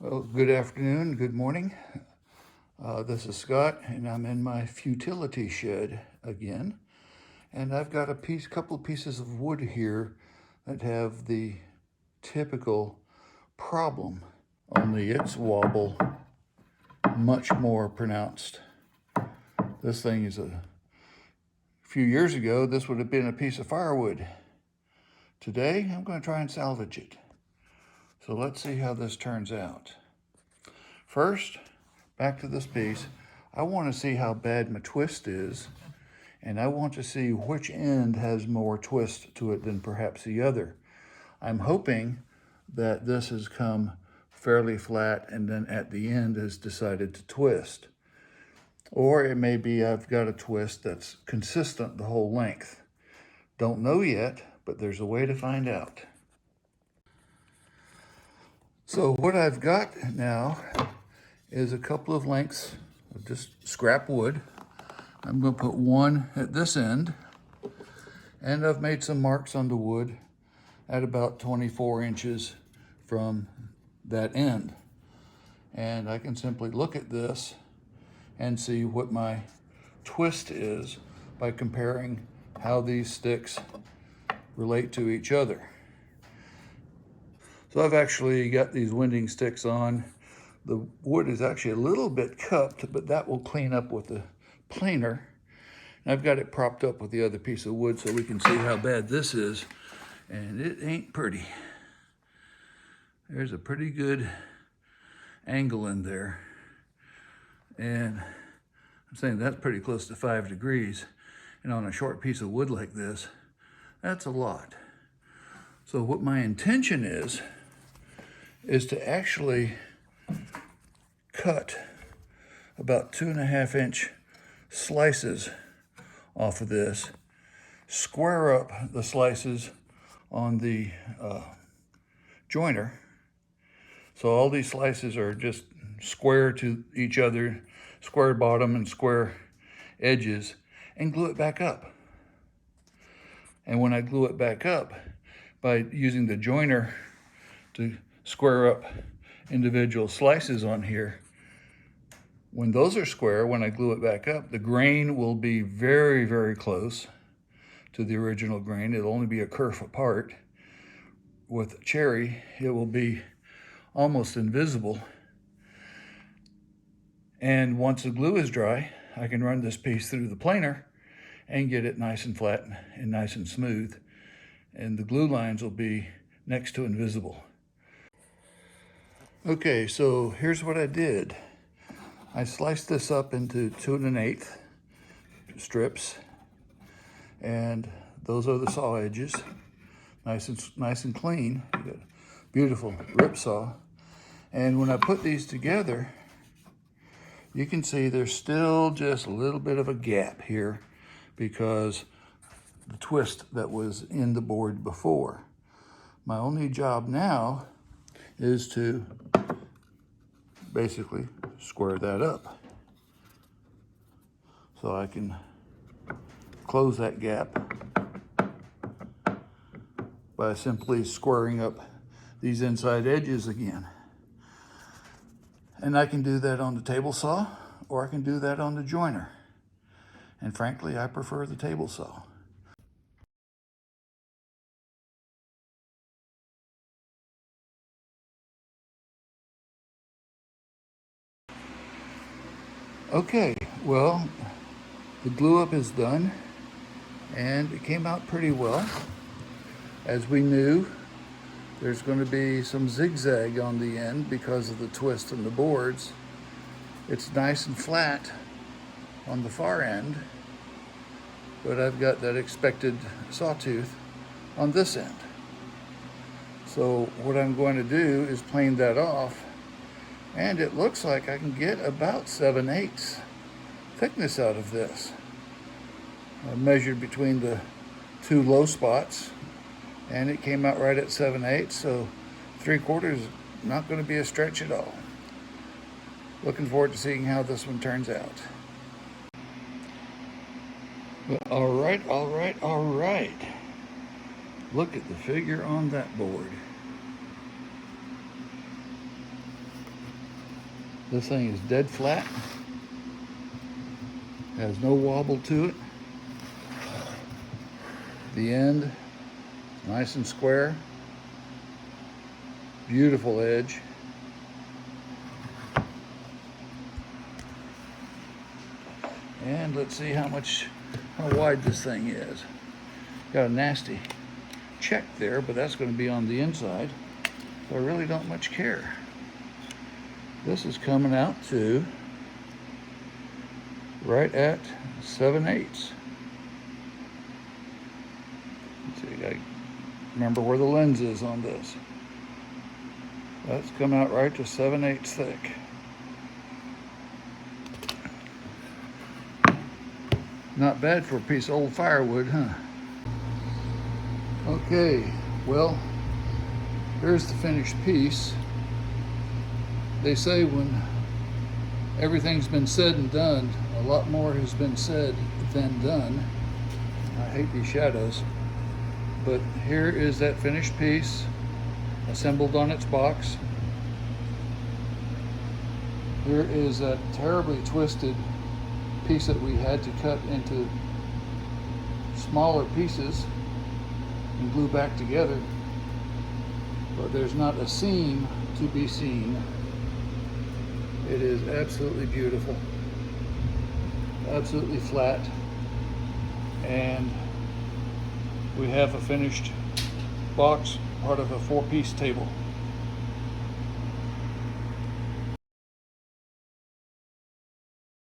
Well, good afternoon, good morning. This is Scott, and I'm in my futility shed again. And I've got couple pieces of wood here that have the typical problem, only its wobble much more pronounced. This thing is a few years ago, this would have been a piece of firewood. Today, I'm going to try and salvage it. So let's see how this turns out. First, back to this piece, I want to see how bad my twist is, and I want to see which end has more twist to it than perhaps the other. I'm hoping that this has come fairly flat and then at the end has decided to twist. Or it may be I've got a twist that's consistent the whole length. Don't know yet, but there's a way to find out. So what I've got now is a couple of lengths of just scrap wood. I'm going to put one at this end, and I've made some marks on the wood at about 24 inches from that end. And I can simply look at this and see what my twist is by comparing how these sticks relate to each other. So I've actually got these winding sticks on. The wood is actually a little bit cupped, but that will clean up with the planer. And I've got it propped up with the other piece of wood so we can see how bad this is. And it ain't pretty. There's a pretty good angle in there. And I'm saying that's pretty close to 5 degrees. And on a short piece of wood like this, that's a lot. So what my intention is to actually cut about 2.5 inch slices off of this, square up the slices on the joiner. So all these slices are just square to each other, square bottom and square edges, and glue it back up. And when I glue it back up, by using the joiner to square up individual slices on here, when those are square, when I glue it back up, the grain will be very, very close to the original grain. It'll only be a kerf apart. With cherry, it will be almost invisible. And once the glue is dry, I can run this piece through the planer and get it nice and flat and nice and smooth. And the glue lines will be next to invisible. Okay, so here's what I did. I sliced this up into 2 1/8 strips, and those are the saw edges, nice and clean. Beautiful rip saw. And when I put these together, you can see there's still just a little bit of a gap here because the twist that was in the board before. My only job now is to basically square that up. So I can close that gap by simply squaring up these inside edges again. And I can do that on the table saw, or I can do that on the joiner. And frankly, I prefer the table saw. Okay, well, the glue up is done, and it came out pretty well. As we knew, there's going to be some zigzag on the end because of the twist in the boards. It's nice and flat on the far end, but I've got that expected sawtooth on this end. So what I'm going to do is plane that off, and it looks like I can get about 7/8 thickness out of this. I measured between the two low spots, and it came out right at 7/8, so 3/4 is not going to be a stretch at all. Looking forward to seeing how this one turns out. But all right. Look at the figure on that board. This thing is dead flat. Has no wobble to it. The end, nice and square. Beautiful edge. And let's see how wide this thing is. Got a nasty check there, but that's going to be on the inside. So I really don't much care. This is coming out to right at 7/8. So you gotta remember where the lens is on this. That's coming out right to 7/8 thick. Not bad for a piece of old firewood, huh? Okay, well, here's the finished piece. They say when everything's been said and done, a lot more has been said than done. I hate these shadows. But here is that finished piece, assembled on its box. Here is that terribly twisted piece that we had to cut into smaller pieces and glue back together. But there's not a seam to be seen. It is absolutely beautiful, absolutely flat, and we have a finished box, part of a 4-piece table.